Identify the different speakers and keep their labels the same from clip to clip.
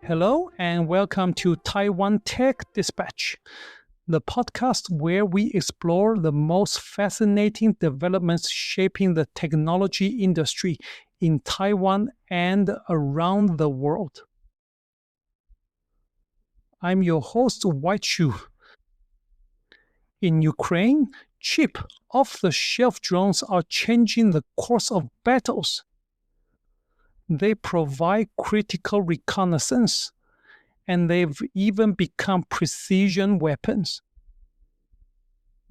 Speaker 1: Hello and welcome to Taiwan Tech Dispatch, the podcast where we explore the most fascinating developments shaping the technology industry in Taiwan and around the world. I'm your host, White Shoe. In Ukraine, cheap, off-the-shelf drones are changing the course of battles. They provide critical reconnaissance, and they've even become precision weapons.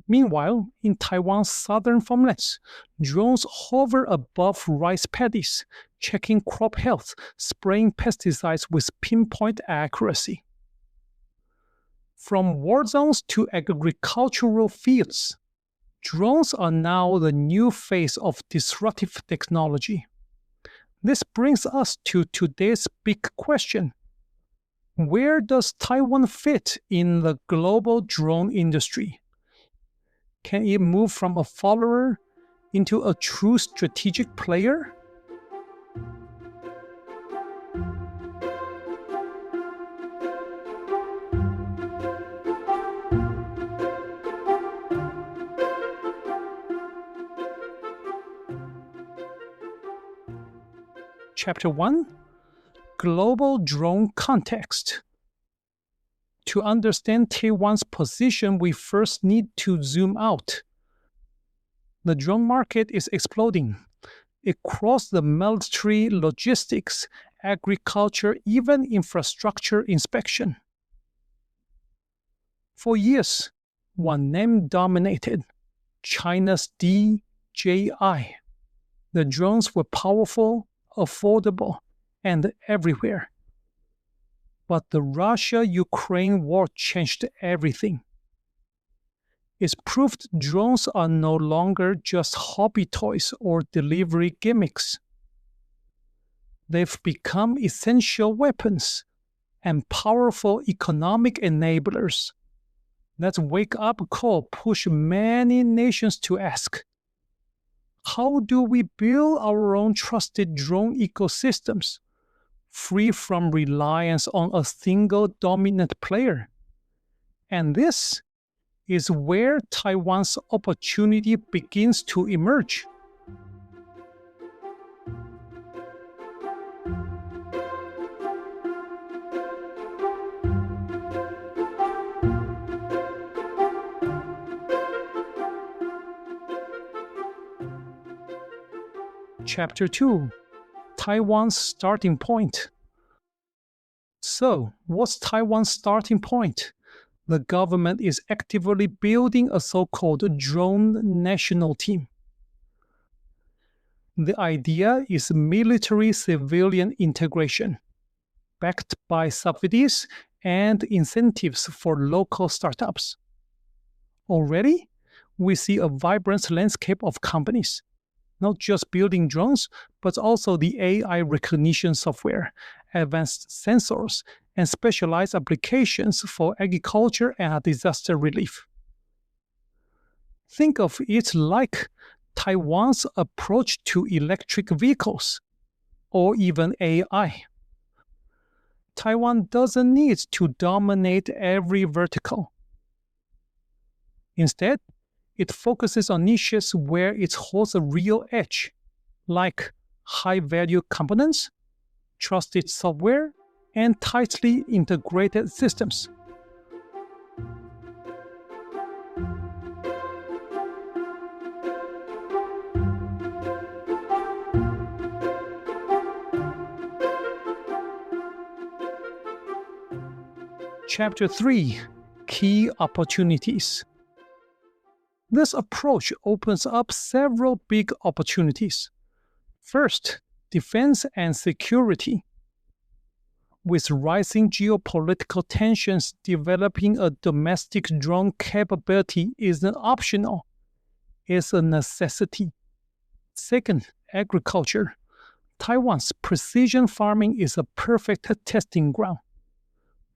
Speaker 1: Meanwhile, in Taiwan's southern farmlands, drones hover above rice paddies, checking crop health, spraying pesticides with pinpoint accuracy. From war zones to agricultural fields, drones are now the new face of disruptive technology. This brings us to today's big question. Where does Taiwan fit in the global drone industry? Can it move from a follower into a true strategic player? Chapter 1: Global Drone Context. To understand Taiwan's position, we first need to zoom out. The drone market is exploding. Across the military, logistics, agriculture, even infrastructure inspection. For years, one name dominated: China's DJI. The drones were powerful, affordable, and everywhere. But the Russia-Ukraine war changed everything. It's proved drones are no longer just hobby toys or delivery gimmicks. They've become essential weapons and powerful economic enablers. That wake-up call pushed many nations to ask, how do we build our own trusted drone ecosystems, free from reliance on a single dominant player? And this is where Taiwan's opportunity begins to emerge. Chapter 2: Taiwan's starting point. So, what's Taiwan's starting point? The government is actively building a so-called drone national team. The idea is military-civilian integration, backed by subsidies and incentives for local startups. Already, we see a vibrant landscape of companies, not just building drones, but also the AI recognition software, advanced sensors, and specialized applications for agriculture and disaster relief. Think of it like Taiwan's approach to electric vehicles, or even AI. Taiwan doesn't need to dominate every vertical. Instead, it focuses on niches where it holds a real edge, like high-value components, trusted software, and tightly integrated systems. Chapter 3: Key Opportunities. This approach opens up several big opportunities. First, defense and security. With rising geopolitical tensions, developing a domestic drone capability isn't optional. It's a necessity. Second, agriculture. Taiwan's precision farming is a perfect testing ground.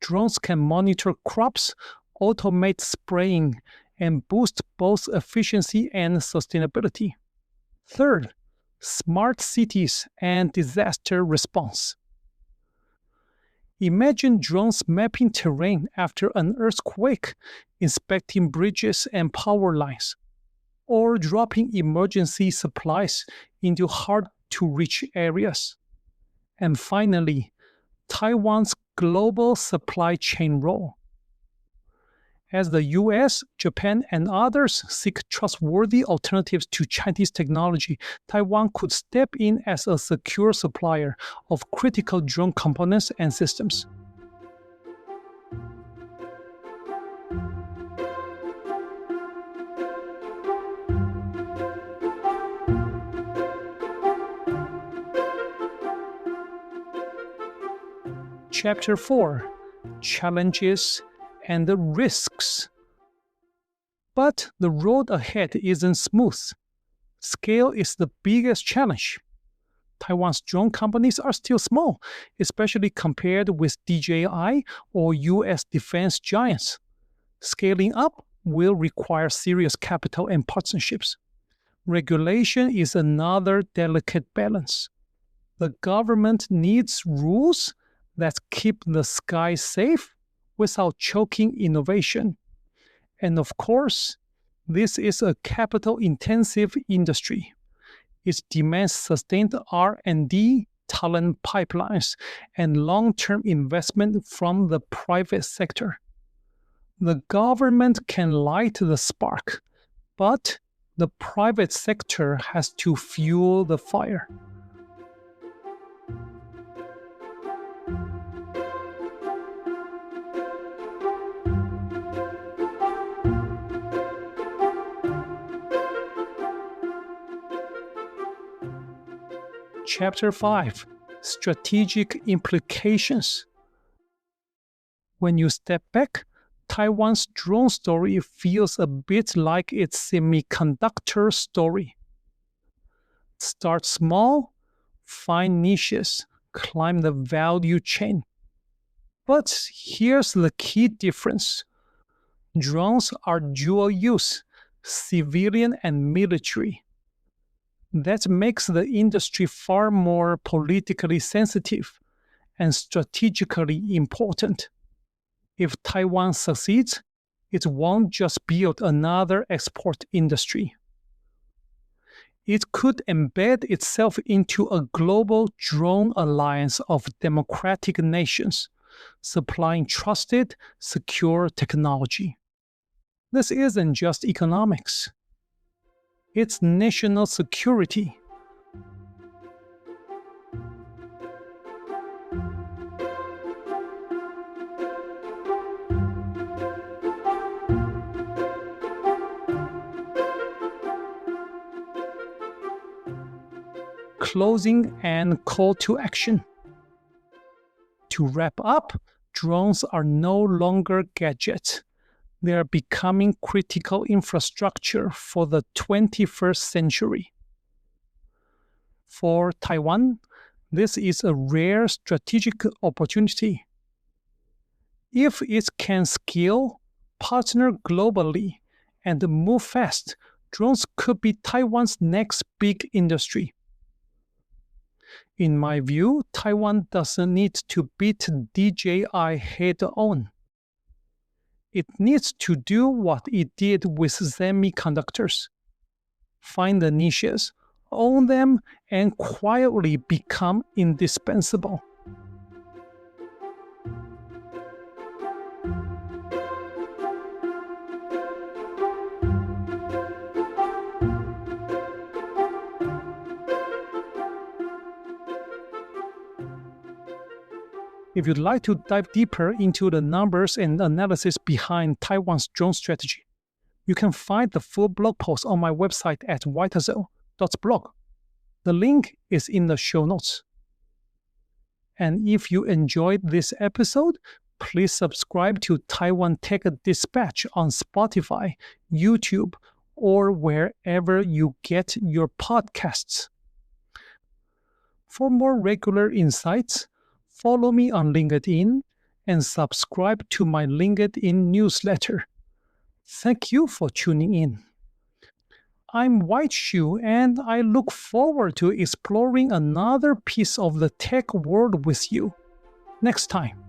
Speaker 1: Drones can monitor crops, automate spraying, and boost both efficiency and sustainability. Third, smart cities and disaster response. Imagine drones mapping terrain after an earthquake, inspecting bridges and power lines, or dropping emergency supplies into hard-to-reach areas. And finally, Taiwan's global supply chain role. As the US, Japan, and others seek trustworthy alternatives to Chinese technology, Taiwan could step in as a secure supplier of critical drone components and systems. Chapter 4: Challenges and the risks. But the road ahead isn't smooth. Scale is the biggest challenge. Taiwan's drone companies are still small, especially compared with DJI or US defense giants. Scaling up will require serious capital and partnerships. Regulation is another delicate balance. The government needs rules that keep the sky safe without choking innovation. And of course, this is a capital-intensive industry. It demands sustained R&D, talent pipelines, and long-term investment from the private sector. The government can light the spark, but the private sector has to fuel the fire. Chapter 5: Strategic Implications. When you step back, Taiwan's drone story feels a bit like its semiconductor story. Start small, find niches, climb the value chain. But here's the key difference. Drones are dual use, civilian and military. That makes the industry far more politically sensitive and strategically important. If Taiwan succeeds, it won't just build another export industry. It could embed itself into a global drone alliance of democratic nations, supplying trusted, secure technology. This isn't just economics. It's national security. Closing and call to action. To wrap up, drones are no longer gadgets. They are becoming critical infrastructure for the 21st century. For Taiwan, this is a rare strategic opportunity. If it can scale, partner globally, and move fast, drones could be Taiwan's next big industry. In my view, Taiwan doesn't need to beat DJI head-on. It needs to do what it did with semiconductors. Find the niches, own them, and quietly become indispensable. If you'd like to dive deeper into the numbers and analysis behind Taiwan's drone strategy, you can find the full blog post on my website at whiteazel.blog. The link is in the show notes. And if you enjoyed this episode, please subscribe to Taiwan Tech Dispatch on Spotify, YouTube, or wherever you get your podcasts. For more regular insights, follow me on LinkedIn and subscribe to my LinkedIn newsletter. Thank you for tuning in. I'm White Shoe, and I look forward to exploring another piece of the tech world with you next time.